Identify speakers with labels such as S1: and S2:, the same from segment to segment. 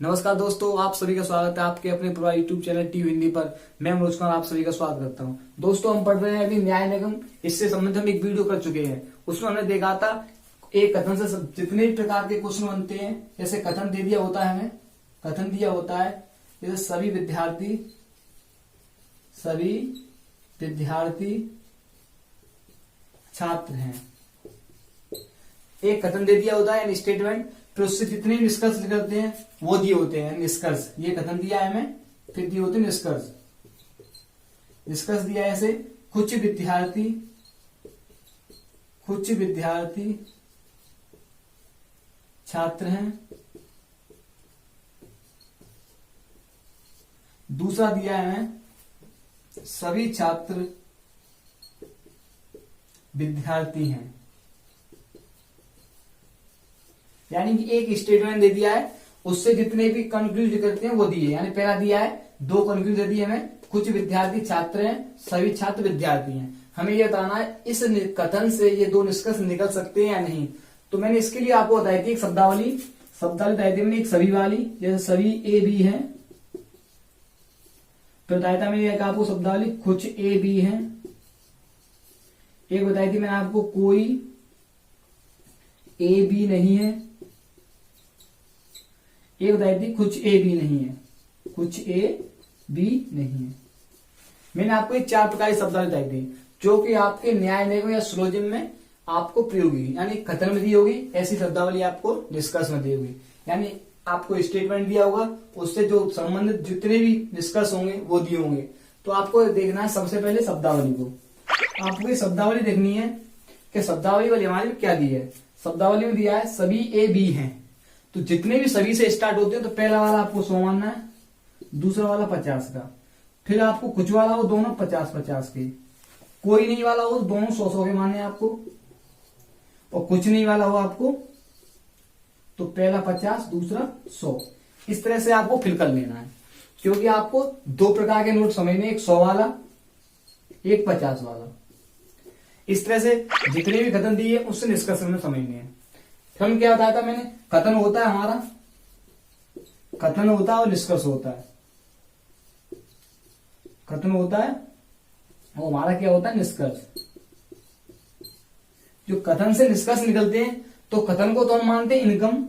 S1: नमस्कार दोस्तों, आप सभी का स्वागत है आपके अपने पूरा यूट्यूब चैनल टी हिंदी पर। मैं मनोज कुमार आप सभी का स्वागत करता हूं। दोस्तों, हम पढ़ रहे हैं अभी न्याय निगम। इससे संबंधित हम एक वीडियो कर चुके हैं। उसमें हमने देखा था एक कथन से जितने भी प्रकार के क्वेश्चन बनते हैं, जैसे कथन दे दिया होता है, हमें कथन दिया होता है जैसे सभी विद्यार्थी छात्र हैं। एक कथन दे दिया होता है स्टेटमेंट, फिर उससे जितने निष्कर्ष निकलते हैं वो दिए होते हैं निष्कर्ष। ये कथन दिया है हमें, फिर दिए होते हैं निष्कर्ष। निष्कर्ष दिया है ऐसे, कुछ विद्यार्थी छात्र हैं। दूसरा दिया है हमें सभी छात्र विद्यार्थी हैं। यानी कि एक स्टेटमेंट दे दिया है, उससे जितने भी कंक्लूज करते हैं वो दिए। यानी पहला दिया है, दो कंक्लूज दे दिए हमें, कुछ विद्यार्थी छात्र हैं, सभी छात्र विद्यार्थी हैं। हमें यह बताना है इस कथन से ये दो निष्कर्ष निकल सकते हैं या नहीं। तो मैंने इसके लिए आपको बताई थी एक शब्दावली बताई थी मैंने, एक सभी वाली, जैसे सभी ए बी है। फिर बताया था मैंने आपको शब्दावली कुछ ए बी है। एक बताई थी मैंने आपको कोई ए बी नहीं है। एक बताई थी कुछ ए बी नहीं है, कुछ ए बी नहीं है। मैंने आपको ये चार प्रकार की शब्दावली बताई थी जो कि आपके न्याय निगम या सिलोजिज्म में आपको प्रयोग होगी। यानी कथन में दी होगी ऐसी शब्दावली आपको निष्कर्ष में दी होगी। यानी आपको स्टेटमेंट दिया होगा, उससे जो संबंधित जितने भी निष्कर्ष होंगे वो दिए होंगे। तो आपको देखना है सबसे पहले शब्दावली को। आपको ये शब्दावली देखनी है कि शब्दावली वाली हमारे में क्या दी है। शब्दावली में दिया है सभी ए बी हैं। तो जितने भी सभी से स्टार्ट होते हैं तो पहला वाला आपको 100 मानना है, दूसरा वाला 50 का, फिर आपको कुछ वाला वो दोनों 50-50 के, कोई नहीं वाला हो दोनों 100-100 के मानने आपको, और कुछ नहीं वाला हो आपको तो पहला 50 दूसरा 100। इस तरह से आपको फिल कर लेना है, क्योंकि आपको दो प्रकार के नोट समझने, एक 100 वाला एक 50 वाला। इस तरह से जितने भी कथन दिए उससे निष्कर्ष में समझने हैं। फिर हम क्या बताया था मैंने, कथन होता है हमारा, कथन होता है और निष्कर्ष होता है। कथन होता है और हमारा क्या होता है, निष्कर्ष। जो कथन से निष्कर्ष निकलते हैं तो कथन को तो हम मानते हैं इनकम,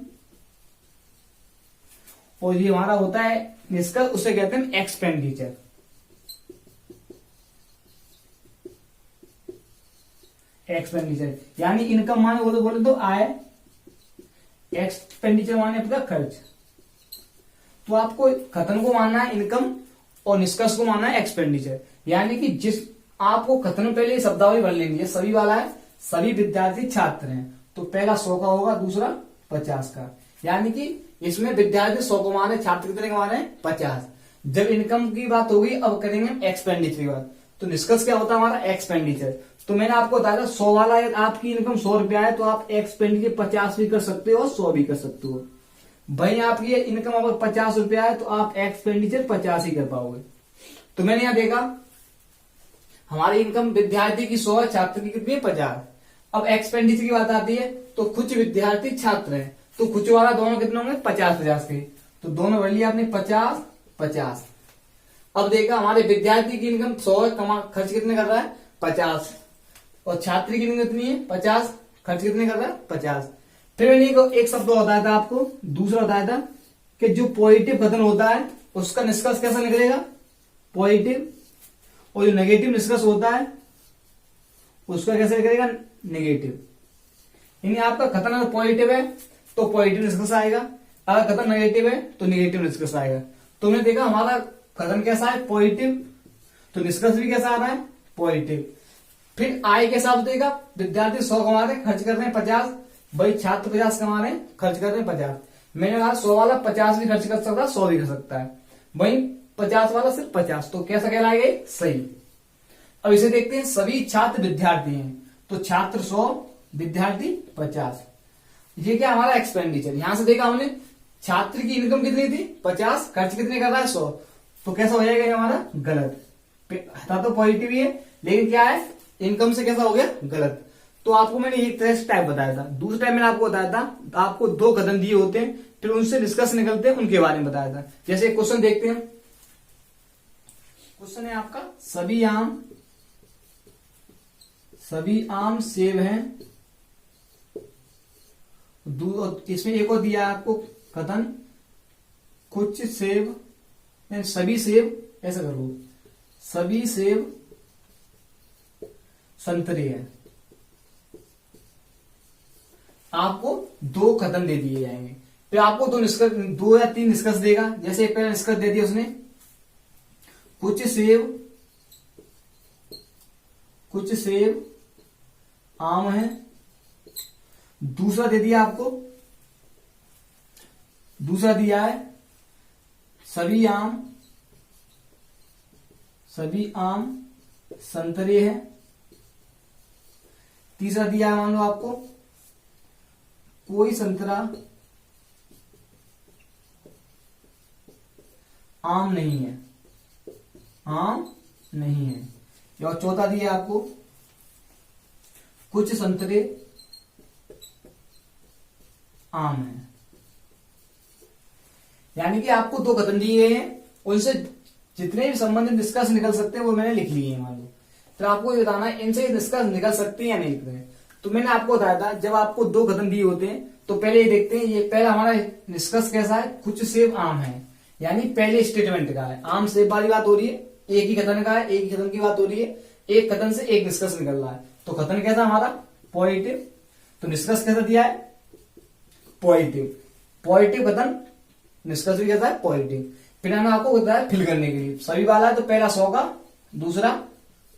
S1: और ये हमारा होता है निष्कर्ष, उसे कहते हैं एक्सपेंडिचर। एक्सपेंडिचर यानी इनकम माने बोले तो आय, एक्सपेंडिचर माने आपका खर्च। तो आपको कथन को मानना है इनकम और निष्कर्ष को मानना है एक्सपेंडिचर। यानी कि जिस आपको कथन पहले शब्दावली भर लेनी है। सभी वाला है, सभी विद्यार्थी छात्र हैं, तो पहला 100 का होगा, दूसरा 50 का। यानी कि इसमें विद्यार्थी 100 को माने, छात्र कितने को माने, 50। जब इनकम की बात होगी अब करेंगे एक्सपेंडिचर की बात। तो निष्कर्ष क्या होता है हमारा, एक्सपेंडिचर। तो मैंने आपको बताया था 100 वाला है, आपकी इनकम 100 रुपया है तो आप एक्सपेंडिचर 50 भी कर सकते हो और 100 भी कर सकते हो। भाई आपकी इनकम अगर 50 रुपया है तो आप एक्सपेंडिचर 50 ही कर पाओगे। तो मैंने यहां देखा हमारी इनकम विद्यार्थी की 100 है, छात्र की कितनी है, 50। अब एक्सपेंडिचर की बात आती है तो कुछ विद्यार्थी छात्र हैं, तो कुछ वाला दोनों कितने होंगे, 50-50 के। तो दोनों भर लिया आपने 50-50। अब देखा हमारे विद्यार्थी की इनकम 100 है, खर्च कितने कर रहा है, 50, और छात्र की इनकम कितनी है, 50, खर्च कितने कर रहा है, 50। फिर मैंने एक शब्द बताया था आपको, दूसरा बताया था कि जो पॉजिटिव कथन होता है उसका निष्कर्ष कैसा निकलेगा, पॉजिटिव, और जो नेगेटिव निष्कर्ष होता है उसका कैसे निकलेगा, नेगेटिव। यानी आपका कथन अगर पॉजिटिव है तो पॉजिटिव निष्कर्ष आएगा, अगर कथन नेगेटिव है तो नेगेटिव निष्कर्ष आएगा। तो हमने देखा हमारा कथन कैसा है, पॉजिटिव, तो निष्कर्ष भी कैसा आ रहा है, पॉजिटिव। फिर आय के हिसाब से देखा विद्यार्थी 100 कमा रहे, खर्च कर रहे हैं 50, भाई छात्र 50 कमा रहे हैं, खर्च कर रहे हैं 50। मैंने कहा 100 वाला 50 भी खर्च कर सकता है, 100 भी कर सकता है, भाई 50 वाला सिर्फ 50, तो कैसा कहलाएगा, सही। अब इसे देखते हैं, सभी छात्र विद्यार्थी हैं, तो छात्र 100 विद्यार्थी 50। ये क्या हमारा एक्सपेंडिचर। यहां से देखा हमने छात्र की इनकम कितनी थी, 50, खर्च कितने कर रहा है, 100, तो कैसा हो जाएगा ये हमारा, गलत। था तो पॉजिटिव ही है लेकिन क्या है, इनकम से कैसा हो गया, गलत। तो आपको मैंने एक तरह से टाइप बताया था। दूसरा टाइप मैंने आपको बताया था, आपको दो कथन दिए होते हैं, फिर उनसे निष्कर्ष निकलते हैं, उनके बारे में बताया था। जैसे क्वेश्चन देखते हैं, क्वेश्चन है आपका सभी आम सेब हैं। इसमें एक और दिया आपको कथन, कुछ सेब, सभी सेब, ऐसा करो, सभी सेब संतरे हैं। आपको 2 कथन दे दिए जाएंगे, फिर आपको 2 या 3 निष्कर्ष देगा। जैसे पहला निष्कर्ष दे दिया उसने, कुछ सेब आम है। दूसरा दे दिया आपको, दूसरा दिया है सभी आम संतरे हैं। तीसरा दिया है मान लो आपको, कोई संतरा आम नहीं है, और चौथा दिया आपको, कुछ संतरे आम है। यानी कि आपको 2 कथन दिए हैं, उनसे जितने भी संबंधित निष्कर्ष निकल सकते हैं वो मैंने लिख लिए हैं मान लो। तो आपको ये बताना है इनसे निष्कर्ष निकल सकते हैं या नहीं निकलते हैं। तो मैंने आपको बताया था जब आपको 2 कथन दिए होते हैं तो पहले ये देखते हैं, ये पहला हमारा निष्कर्ष कैसा है, कुछ सेब आम है, यानी पहले स्टेटमेंट का है, आम सेब वाली बात हो रही है, एक ही कथन का है, एक ही कथन की बात हो रही है, एक कथन से एक निष्कर्ष निकल रहा है। तो कथन कैसा हमारा पॉजिटिव, तो निष्कर्ष कैसा दिया है पॉजिटिव कथन, निष्कर्ष भी कैसा है पॉजिटिव। फिर मैंने आपको बताया फिल करने के लिए, सभी वाला है तो पहला 100 का, दूसरा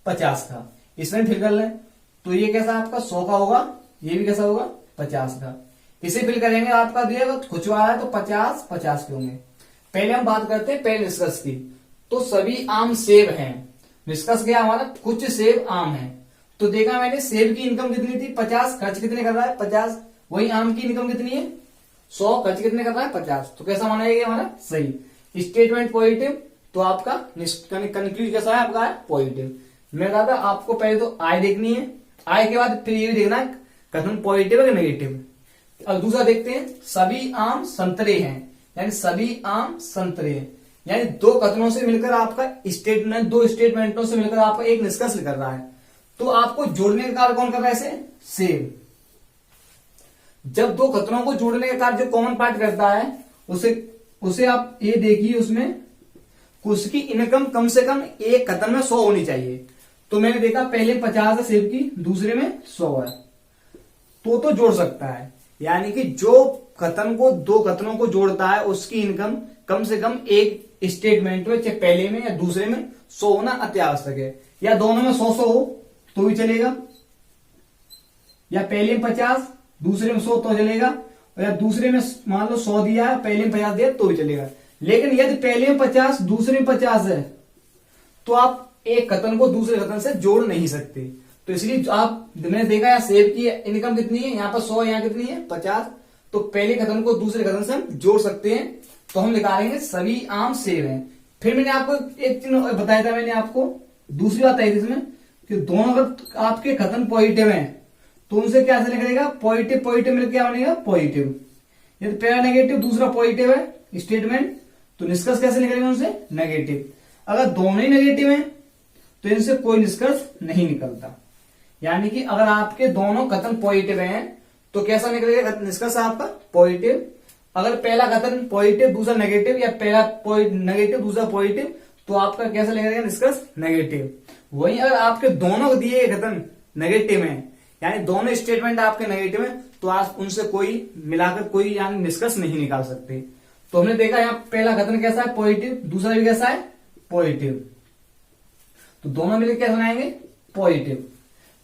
S1: 50 का, इसमें फिल कर लें। तो ये कैसा आपका 100 का होगा, ये भी कैसा होगा 50 का। इसे फिल करेंगे आपका दिया कुछ वाला है तो 50 के होंगे। पहले हम बात करते हैं पहले निष्कर्ष की, तो सभी आम सेब हैं। निष्कर्ष क्या हमारा, कुछ सेब आम है। तो देखा मैंने सेब की इनकम कितनी थी 50, खर्च कितने कर रहा है 50, वही आम की इनकम कितनी है 100, खर्च कितने कर रहा है 50। तो कैसा माना गया हमारा सही, स्टेटमेंट पॉजिटिव, तो आपका कंक्लूजन कैसा है आपका पॉजिटिव। मैं कहा था आपको पहले तो आय देखनी है, आय के बाद फिर ये भी देखना है कथन पॉजिटिव है नेगेटिव। अब दूसरा देखते हैं, सभी आम संतरे हैं, यानी सभी आम संतरे हैं, यानी 2 कथनों से मिलकर आपका स्टेटमेंट, 2 स्टेटमेंटों से मिलकर आपका एक निष्कर्ष निकल रहा है। तो आपको जोड़ने का कार्य कौन कर रहा है इसे, सेब। जब 2 कथनों को जोड़ने का कार्य जो कॉमन पार्ट करता है उसे आप ये देखिए, उसमें उसकी इनकम कम से कम एक कथन में 100 होनी चाहिए। तो मैंने देखा पहले 50 है सेब की, दूसरे में 100 है, तो जोड़ सकता है। यानी कि जो कथन को 2 कथनों को जोड़ता है उसकी इनकम कम से कम एक स्टेटमेंट में, चाहे पहले में या दूसरे में 100 होना अति आवश्यक है, या दोनों में 100 हो तो भी चलेगा, या पहले में 50 दूसरे में 100 तो चलेगा, या दूसरे में मान लो 100 दिया है पहले में 50 दिया तो भी चलेगा। लेकिन यदि पहले में 50 दूसरे में 50 है तो आप एक कथन को दूसरे कथन से जोड़ नहीं सकते। तो इसलिए आप, मैंने देखा है सेब की इनकम कितनी है, यहाँ पर 100, यहाँ कितनी है 50, तो पहले कथन को दूसरे कथन से हम जोड़ सकते हैं। तो हम निकालेंगे सभी आम सेब हैं। फिर मैंने आपको एक चीज बताया था, मैंने आपको दूसरी बात आई थी इसमें कि दोनों अगर आपके कथन पॉजिटिव हैं तो उनसे क्या से निकलेगा पॉजिटिव मिलकर क्या बनेगा पॉजिटिव। यदि पहला नेगेटिव दूसरा पॉजिटिव है स्टेटमेंट, तो निष्कर्ष कैसे निकलेगा उनसे नेगेटिव। अगर दोनों ही नेगेटिव हैं तो इनसे कोई निष्कर्ष नहीं निकलता। यानी कि अगर आपके दोनों कथन पॉजिटिव हैं तो कैसा निकलेगा निष्कर्ष आपका पॉजिटिव। अगर पहला कथन पॉजिटिव दूसरा नेगेटिव, या पहला नेगेटिव दूसरा पॉजिटिव, तो आपका कैसा निकलेगा निष्कर्ष नेगेटिव। वहीं अगर आपके दोनों दिए कथन नेगेटिव हैं, यानी दोनों स्टेटमेंट आपके नेगेटिव हैं, तो आप उनसे कोई मिलाकर कोई यानी निष्कर्ष नहीं निकाल सकते। तो हमने देखा यहाँ पहला कथन कैसा है पॉजिटिव, दूसरा भी कैसा है पॉजिटिव, तो दोनों मिलकर क्या बनाएंगे पॉजिटिव।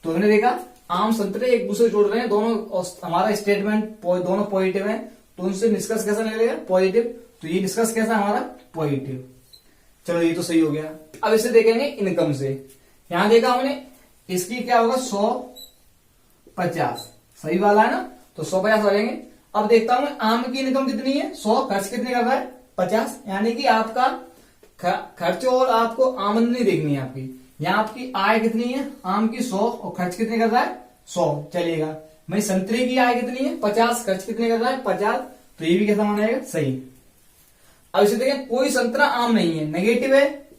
S1: तो हमने देखा आम संतरे एक दूसरे जोड़ रहे हैं, दोनों हमारा स्टेटमेंट दोनों पॉजिटिव हैं, तो उनसे निष्कर्ष कैसा निकलेगा पॉजिटिव। तो ये निष्कर्ष कैसा हमारा पॉजिटिव। चलो ये तो सही हो गया। अब इसे देखेंगे इनकम से। यहां देखा हमने इसकी क्या होगा 150 सही वाला है ना, तो 150 वालेंगे। अब देखता हूं आम की इनकम कितनी है 100, खर्च कितने कर रहा है 50, यानी कि आपका खर्च और आपको आमदनी देखनी है आपकी। यहाँ आपकी आय कितनी है आम की 100 और खर्च कितने कर रहा है 100 चलेगा। भाई संतरे की आय कितनी है 50, खर्च कितने कर रहा है 50, तो ये भी कैसा माना जाएगा, सही। अब इसे देखें, कोई संतरा आम नहीं है, नेगेटिव है।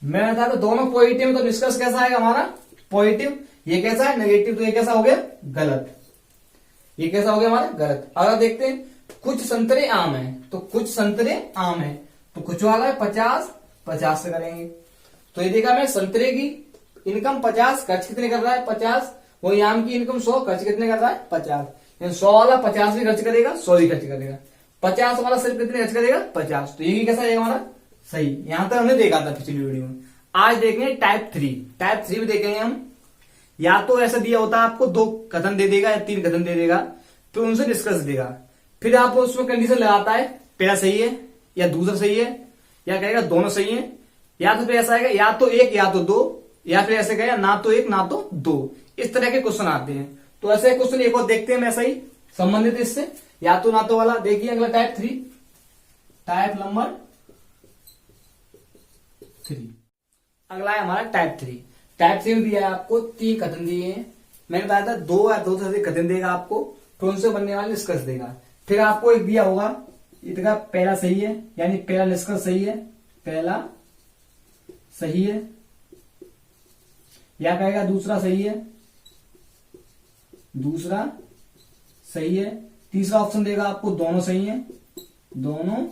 S1: मैं बता था दोनों पॉजिटिव है, तो निष्कर्ष कैसा आएगा हमारा, पॉजिटिव। ये कैसा है, नेगेटिव, तो ये कैसा हो गया, गलत। ये कैसा हो गया हमारा, गलत। अगर देखते हैं, कुछ संतरे आम है, तो कुछ संतरे आम है, तो कुछ वाला है 50, 50 से करेंगे। तो ये देखा मैं, संतरे की इनकम 50, खर्च कितने कर रहा है, 50। वही आम की इनकम 100, खर्च कितने कर रहा है, 50। 100 वाला 50 भी खर्च करेगा, 100 भी खर्च करेगा। 50 वाला सिर्फ कितने खर्च करेगा, 50। तो ये भी कैसा आएगा हमारा, सही। यहां तक हमने देखा था पिछली वीडियो में। आज देखेंगे टाइप 3। टाइप 3 में देखेंगे हम, या तो ऐसा दिया होता है आपको, 2 कथन दे देगा या 3 कथन दे देगा, फिर उनसे डिस्कस देगा, फिर आप उसमें कंडीशन लगाता है, पहला सही है या दूसरा सही है, या कहेगा दोनों सही है, या तो फिर ऐसा आएगा या तो 1 या तो 2, या फिर ऐसे कहेगा ना तो 1 ना तो 2। इस तरह के क्वेश्चन आते हैं। तो ऐसे क्वेश्चन एक और देखते हैं हम, ऐसा ही संबंधित इससे, या तो ना तो वाला। देखिए अगला टाइप 3, टाइप नंबर 3। अगला है हमारा टाइप 3। टाइप 3 में दिया है आपको 3 कथन दिए हैं। मैंने बताया था 2 या 2 से अधिक कथन देगा आपको, फिर उनसे बनने वाले निष्कर्ष देगा। फिर आपको एक दिया होगा, इसका पहला सही है, यानी पहला निष्कर्ष सही है, पहला सही है, या कहेगा दूसरा सही है, दूसरा सही है। तीसरा ऑप्शन देगा आपको दोनों सही है, दोनों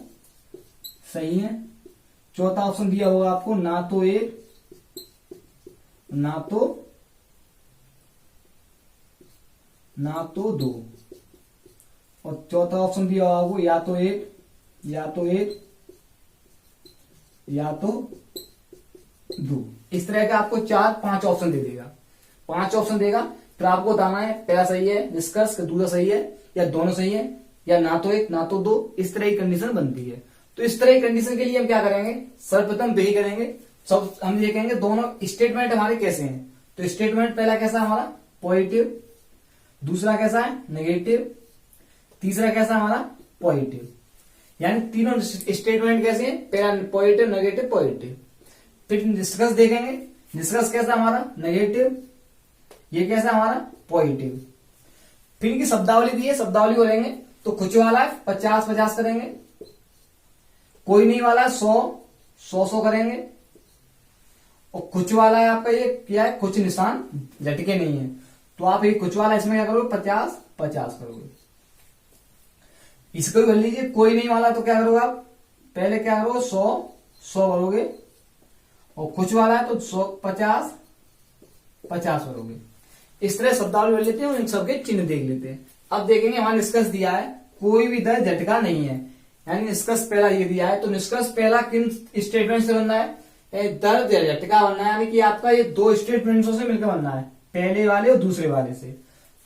S1: सही है। चौथा ऑप्शन दिया होगा आपको ना तो 1 ना तो 2, और चौथा ऑप्शन दिया होगा आपको या तो 1 या तो 2। इस तरह का आपको 4-5 ऑप्शन दे देगा, 5 ऑप्शन देगा। फिर आपको बताना है पहला सही है निष्कर्ष, दूसरा सही है, या दोनों सही है, या ना तो 1 ना तो 2। इस तरह की कंडीशन बनती है। तो इस तरह की कंडीशन के लिए हम क्या करेंगे, सर्वप्रथम यही करेंगे, सब हम देखेंगे दोनों स्टेटमेंट हमारे कैसे हैं। तो स्टेटमेंट पहला कैसा है हमारा, पॉजिटिव, दूसरा कैसा है, नेगेटिव, तीसरा कैसा हमारा, पॉजिटिव। यानी तीनों स्टेटमेंट कैसे हैं, पहला पॉजिटिव, नेगेटिव, पॉजिटिव। फिर निष्कर्ष देखेंगे, निष्कर्ष कैसा हमारा, नेगेटिव, ये कैसा हमारा, पॉजिटिव। फिर इनकी शब्दावली दी है, शब्दावली को लेंगे। तो कुछ वाला है 50-50 करेंगे, कोई नहीं वाला 100-100 करेंगे, और कुछ वाला है आपका ये क्या है, कुछ निशान झटके नहीं है, तो आप ये कुछ वाला इसमें क्या करोगे, 50-50 करोगे। इसको भी कर लीजिए, कोई नहीं वाला तो क्या करोगे आप, पहले क्या करोगे, 100-100 करोगे, और कुछ वाला है तो 100-50-50 करोगे। इस तरह शब्दावली कर लेते हैं और इन सबके चिन्ह देख लेते हैं। अब देखेंगे हमारा निष्कर्ष दिया है, कोई भी दर झटका नहीं है, यानी निष्कर्ष पहला ये दिया है। तो निष्कर्ष पहला किन स्टेटमेंट से बनना है, दर झटका बनना है, यानी कि आपका ये 2 स्टेटमेंट्सों से मिलकर बनना है, पहले वाले और दूसरे वाले से।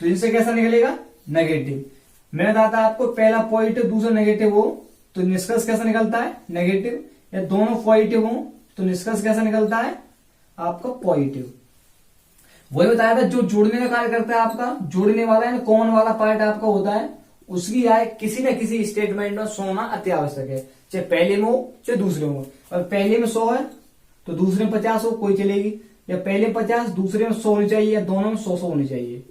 S1: तो इनसे कैसा निकलेगा, नेगेटिव। मैंने कहा था आपको पहला पॉजिटिव दूसरा नेगेटिव हो तो निष्कर्ष कैसा निकलता है, नेगेटिव। या दोनों पॉजिटिव हो तो निष्कर्ष कैसा निकलता है आपका, पॉजिटिव। वही बताया था, जो जोड़ने का कार्य करता है आपका, जोड़ने वाला है, कॉमन वाला पार्ट आपका होता है, उसकी आय किसी न किसी स्टेटमेंट में होना अति आवश्यक है, चाहे पहले में हो चाहे दूसरे में हो। और पहले में 100 है तो दूसरे में 50 हो, कोई चलेगी। या पहले 50 दूसरे में 100 होनी चाहिए, या दोनों में 100 होनी चाहिए।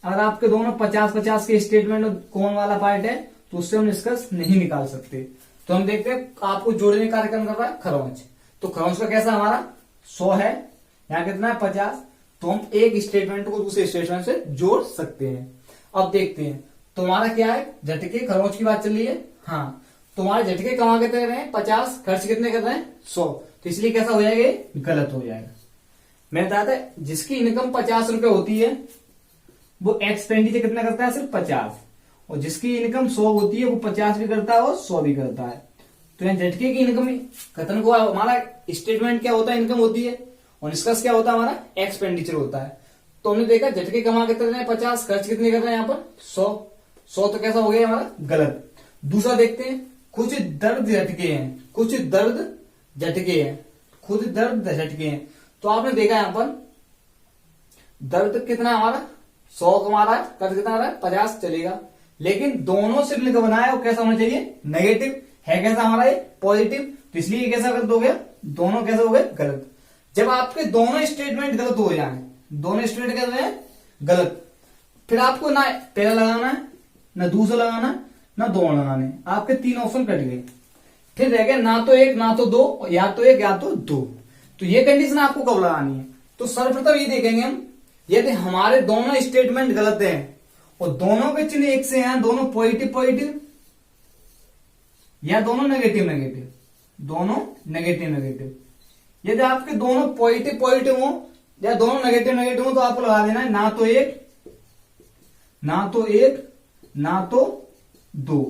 S1: अगर आपके दोनों 50-50 के स्टेटमेंट में कौन वाला पार्ट है तो उससे हम निष्कर्ष नहीं निकाल सकते। तो हम देखते हैं आपको जोड़ने का कार्यक्रम कर रहा है खरौंच। तो खरौंच का कैसा हमारा 100 है, यहाँ कितना है 50, तो हम एक स्टेटमेंट को दूसरे स्टेटमेंट से जोड़ सकते हैं। अब देखते हैं तुम्हारा क्या है, झटके खरौंच की बात चल रही है। हाँ, तुम्हारे झटके कमा कितने कर रहे हैं 50, खर्च कितने कर रहे हैं 100, तो इसलिए कैसा हो जाएगा, गलत हो जाएगा। मैं बताया था जिसकी इनकम 50 रुपए होती है वो एक्सपेंडिचर कितना करता है, सिर्फ 50, और जिसकी इनकम 100 होती है वो 50 भी करता है और 100 भी करता है। तो यहाँ झटके की इनकम कथन को हमारा स्टेटमेंट क्या होता है, इनकम होती है, और निष्कर्ष क्या होता है हमारा, एक्सपेंडिचर होता है। तो हमने देखा झटके कमा कितने रहे 50, खर्च कितने कर रहे हैं यहाँ पर 100, तो कैसा हो गया हमारा, गलत। दूसरा देखते हैं, कुछ दर्द झटके हैं, कुछ दर्द झटके हैं, खुद दर्द झटके हैं। तो आपने देखा यहाँ पर दर्द कितना हमारा 100 कमा रहा है, कर्ज कितना आ रहा है 50 चलेगा, लेकिन दोनों से मिलकर बनाया है वो कैसा होना चाहिए, नेगेटिव है, कैसा हमारा ये पॉजिटिव, तो इसलिए ये कैसा गलत हो गया, दोनों कैसे हो गए गलत। जब आपके दोनों स्टेटमेंट गलत हो जाए, दोनों स्टेटमेंट कैसे हैं गलत, फिर आपको ना पहला लगाना है ना दूसरा लगाना है ना दो लगाने, आपके 3 ऑप्शन कट गए। फिर रह गया ना तो 1 ना तो 2, या तो 1 या तो 2। तो ये कंडीशन आपको कब लगानी है? तो सर्वप्रथम ये देखेंगे हम, यदि हमारे दोनों स्टेटमेंट गलत हैं और दोनों के चिन्ह एक से हैं, दोनों पॉजिटिव पॉजिटिव या दोनों नेगेटिव नेगेटिव, दोनों नेगेटिव नेगेटिव। यदि आपके दोनों पॉजिटिव पॉजिटिव हो या दोनों नेगेटिव नेगेटिव हो तो आपको लगा देना है ना तो 1 ना तो 1 ना तो 2,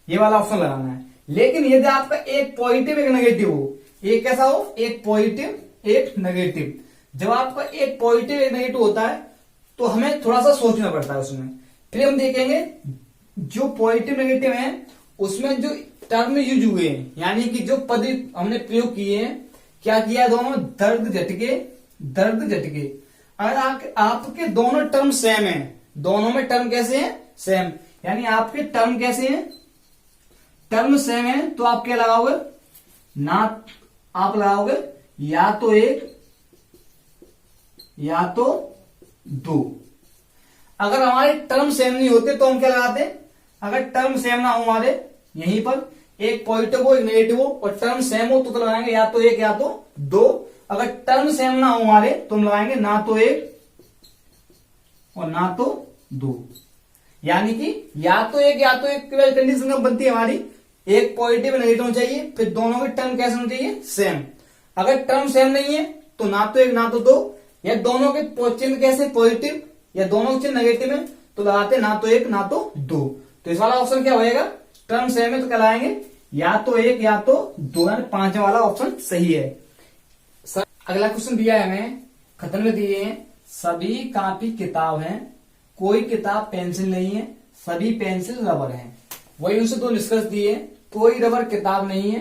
S1: ये वाला ऑप्शन लगाना है। लेकिन यदि आपका एक पॉजिटिव एक नेगेटिव हो, एक कैसा हो, एक पॉजिटिव एक नेगेटिव, जब आपका एक पॉजिटिव एक नेगेटिव होता है तो हमें थोड़ा सा सोचना पड़ता है उसमें। फिर हम देखेंगे जो पॉजिटिव नेगेटिव है उसमें जो टर्म यूज हुए हैं, यानी कि जो पद हमने प्रयोग किए हैं, क्या किया, दोनों दर्द झटके दर्द झटके। अगर आपके दोनों टर्म सेम है, दोनों में टर्म कैसे हैं, सेम, यानी आपके टर्म कैसे हैं, टर्म सेम है, तो आप क्या लगाओगे, ना आप लगाओगे या तो 1 या तो 2। अगर हमारे टर्म सेम नहीं होते तो हम क्या लगाते, अगर टर्म सेम ना हो हमारे, यहीं पर एक पॉजिटिव हो एक नेगेटिव हो और टर्म सेम हो तो लगाएंगे या तो 1 या तो 2। अगर टर्म सेम ना हो हमारे तो हम लगाएंगे ना तो 1 और ना तो 2, यानी कि या तो 1 या तो 1 कंडीशन कब बनती है हमारी, एक पॉजिटिव नेगेटिव होना चाहिए, फिर दोनों के टर्म कैसे होना चाहिए, सेम। अगर टर्म सेम नहीं है तो ना तो 1 ना तो 2, या दोनों के चिन्ह कैसे पॉजिटिव या दोनों के चिन्ह नेगेटिव है तो लगाते ना तो 1 ना तो 2। तो इस वाला ऑप्शन क्या होएगा, टर्म सेम है तो क्या लगाएंगे या तो 1 या तो 2, यानी 5 वाला ऑप्शन सही है। अगला क्वेश्चन दिया है हमें, खत्म में दिए हैं, सभी कॉपी किताब हैं, कोई किताब पेंसिल नहीं है, सभी पेंसिल रबर हैं। वही उनसे 2 निष्कर्ष दिए, कोई रबर किताब नहीं है,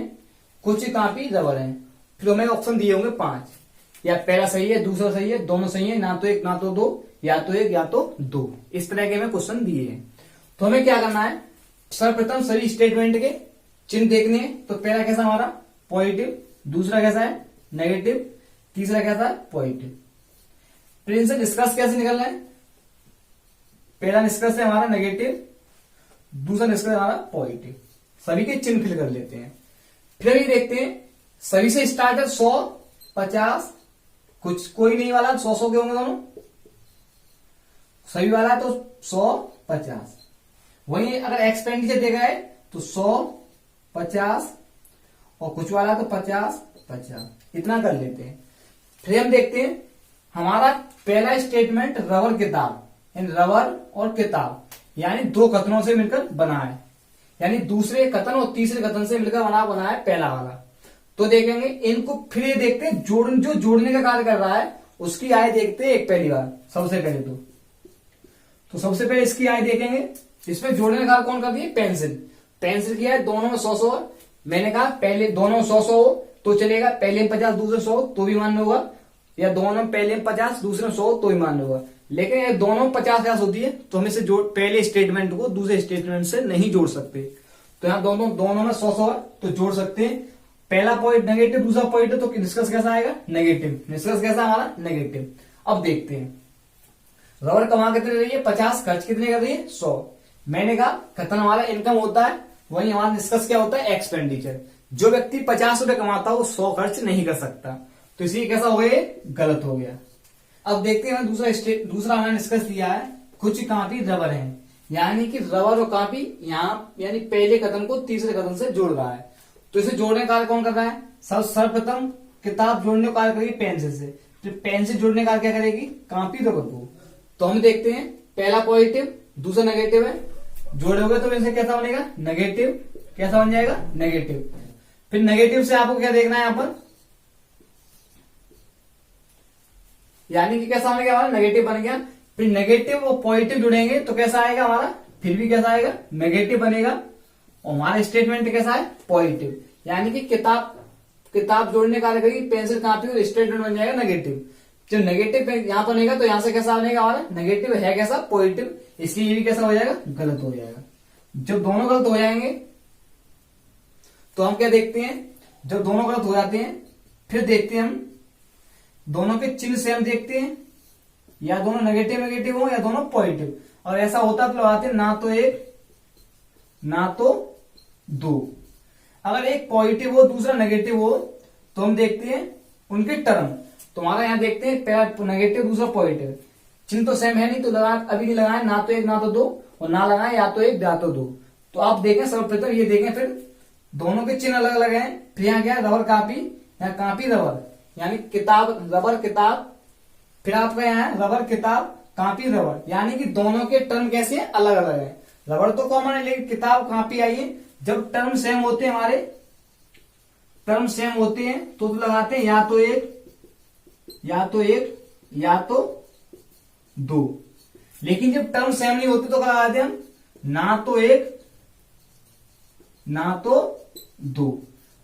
S1: कुछ कॉपी रबर है। फिर हमें ऑप्शन दिए होंगे 5, या पहला सही है, दूसरा सही है, दोनों सही है, ना तो 1 ना तो 2, या तो 1 या तो 2। इस तरह के हमें क्वेश्चन दिए हैं। तो हमें क्या करना है, सर्वप्रथम सभी स्टेटमेंट के चिन्ह देखने हैं। तो पहला कैसा हमारा पॉजिटिव, दूसरा कैसा है नेगेटिव, तीसरा कैसा है पॉजिटिव। फिर इनसे निष्कर्ष कैसे निकलना है, पहला निष्कर्ष है हमारा नेगेटिव, दूसरा निष्कर्ष हमारा पॉजिटिव। सभी के चिन्ह फिल कर लेते हैं। फिर ये देखते हैं, सभी से स्टार्ट है 100, 50, कुछ कोई नहीं वाला, 100 के होंगे दोनों, सभी वाला तो 100, 50। वही अगर एक्सपेंडिचर देखा है तो 100, 50 और कुछ वाला तो 50, 50, इतना कर लेते हैं। फिर हम देखते हैं हमारा पहला स्टेटमेंट रबर किताब, रबर और किताब यानी 2 कथनों से मिलकर बना है, यानी दूसरे कथन और तीसरे कथन से मिलकर बना है पहला वाला। तो देखेंगे इनको, फिर ये देखते हैं जो जोड़ने का कार्य कर रहा है उसकी आय देखते हैं एक पहली बार, सबसे पहले तो सबसे पहले इसकी आय देखेंगे। इसमें जोड़ने का कार्य कौन कर दिया, पेंसिल। पेंसिल किया है, दोनों में 100 मैंने कहा पहले दोनों 100 हो तो चलेगा, पहले में 50 दूसरे 100 तो भी मान्य होगा, या दोनों पहले में 50 दूसरे 100 तो भी मान्य होगा। लेकिन ये दोनों 50-50 होती है तो हम इसे पहले स्टेटमेंट को दूसरे स्टेटमेंट से नहीं जोड़ सकते। तो यहाँ दोनों में 100 तो जोड़ सकते हैं। पहला पॉइंट नेगेटिव, दूसरा पॉइंट तो निष्कर्ष कैसा आएगा, नेगेटिव। निष्कर्ष कैसा हमारा नेगेटिव। अब देखते हैं रबर कमा कितने रही है, 50, खर्च कितने कर रही है, 100। मैंने कहा कथन हमारा इनकम होता है, वही हमारा निष्कर्ष क्या होता है, एक्सपेंडिचर। जो व्यक्ति 50 रुपए कमाता है वो 100 खर्च नहीं कर सकता, तो इसलिए कैसा हो गया, गलत हो गया। अब देखते हैं दूसरा हमारा निष्कर्ष दिया है, कुछ कॉपी रबर है, यानी कि रबर और कॉपी यहाँ यानी पहले कथन को तीसरे कथन से जोड़ रहा है। तो इसे जोड़ने का कार्य कौन कर रहा है, सर्वप्रथम किताब जोड़ने का कार्य करेगी पेंसिल से, फिर पेंसिल जोड़ने का क्या करेगी, कॉपी रबर को। तो हम देखते हैं पहला पॉजिटिव दूसरा नेगेटिव है, जोड़ोगे तो इनसे कैसा बनेगा, नेगेटिव। कैसा बन जाएगा, नेगेटिव। फिर नेगेटिव से आपको क्या देखना है यहाँ पर, यानी कि कैसा बन गया हमारा, नेगेटिव बन गया। फिर नेगेटिव और पॉजिटिव जुड़ेंगे तो कैसा आएगा हमारा, फिर भी कैसा आएगा, नेगेटिव बनेगा। और हमारा स्टेटमेंट कैसा है, पॉजिटिव, यानी कि किताब जोड़ने का करेगी पेंसिल कॉपी और स्टेटमेंट बन जाएगा नेगेटिव। जब नेगेटिव यहाँ पर बनेगा तो यहां से कैसा बनेगा हमारा, नेगेटिव है कैसा, पॉजिटिव, इसलिए ये भी कैसा हो जाएगा, गलत हो जाएगा। जब दोनों गलत हो जाएंगे तो हम क्या देखते हैं, जब दोनों गलत हो जाते हैं फिर देखते हैं हम दोनों के चिन्ह सेम देखते हैं, या दोनों नेगेटिव हो या दोनों पॉजिटिव। और ऐसा होता तो लगाते हैं ना तो 1 ना तो दो। अगर एक पॉजिटिव हो दूसरा नेगेटिव हो तो हम देखते हैं उनके टर्म। तुम्हारा यहां देखते हैं पहला नेगेटिव दूसरा पॉजिटिव, चिन्ह तो सेम है नहीं तो लगा अभी नहीं लगाए, ना तो एक ना तो दो, और ना लगाए या तो एक या तो दो। तो आप देखें सर्वप्रथम ये देखें, फिर दोनों के चिन्ह अलग अलग हैं। फिर यहाँ क्या है, रबर कापी, यहाँ कापी रबर, यानी किताब रबर किताब। फिर आपका यहाँ है रबर किताब कापी रबर, यानी कि दोनों के टर्म कैसे हैं, अलग अलग है। रबर तो कॉमन है लेकिन किताब कापी आइए, जब टर्म सेम होते हैं, हमारे टर्म सेम होते हैं तो लगाते हैं या तो एक या तो एक या तो दो। लेकिन जब टर्म सेम नहीं होते तो क्या लगाते हैं हम, ना तो एक ना तो दो।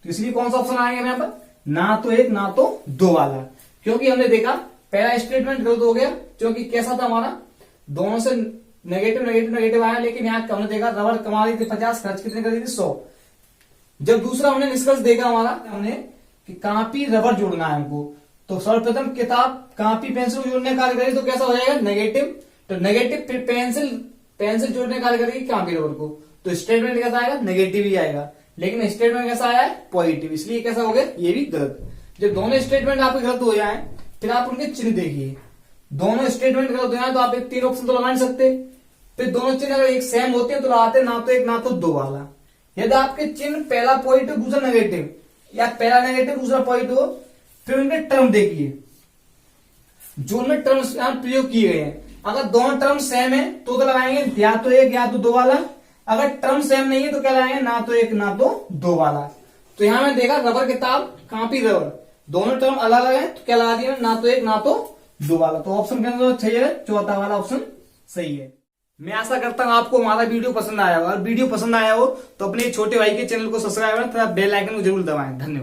S1: तो इसलिए कौन सा ऑप्शन आएगा यहाँ पर, ना तो एक ना तो दो वाला। क्योंकि हमने देखा पहला स्टेटमेंट गलत हो गया, क्योंकि कैसा था हमारा, दोनों से नेगेटिव नेगेटिव नेगेटिव आया। लेकिन यहाँ हमने देखा रबर कमा रही थी 50, खर्च कितने कर रही थी 100। जब दूसरा हमने निष्कर्ष देखा हमारा, हमने कि कापी रबर जोड़ना है हमको, तो सर्वप्रथम किताब कापी पेंसिल जोड़ने का कार्य करेगी तो कैसा हो जाएगा, नेगेटिव। तो नेगेटिव फिर पेंसिल जोड़ने का कार्य करेगी कापी रबर को, तो स्टेटमेंट कैसा आएगा, नेगेटिव ही आएगा। लेकिन स्टेटमेंट कैसा आया है, पॉजिटिव, इसलिए कैसा हो गया, ये भी गलत। जब दोनों स्टेटमेंट आपके गलत हो जाए फिर आप उनके चिन्ह देखिए, दोनों स्टेटमेंट गलत हो जाए तो आप एक 3 ऑप्शन तो लगा नहीं सकते। फिर दोनों चिन्ह अगर एक सेम होते हैं तो लगाते ना तो एक ना तो दो वाला। यदि आपके चिन्ह पहला पॉजिटिव दूसरा नेगेटिव, या पहला नेगेटिव दूसरा पॉजिटिव हो, फिर उनके टर्म देखिए जो उनमें टर्म्स प्रयोग किए गए हैं। अगर दोनों टर्म सेम है तो लगाएंगे या तो एक या तो दो वाला। अगर टर्म सेम नहीं है तो क्या लगाएंगे, ना तो एक ना तो दो वाला। तो यहां मैंने देखा रबर किताब कापी रबर, दोनों टर्म अलग अलग है तो क्या लगा दिया, ना तो एक ना तो दो वाला। तो ऑप्शन के अंदर सही है, चौथा वाला ऑप्शन सही है। मैं आशा करता हूं आपको हमारा वीडियो पसंद आया हो। अगर वीडियो पसंद आया हो तो अपने छोटे भाई के चैनल को सब्सक्राइब करें तथा बेल आइकन को जरूर दबाएं। धन्यवाद।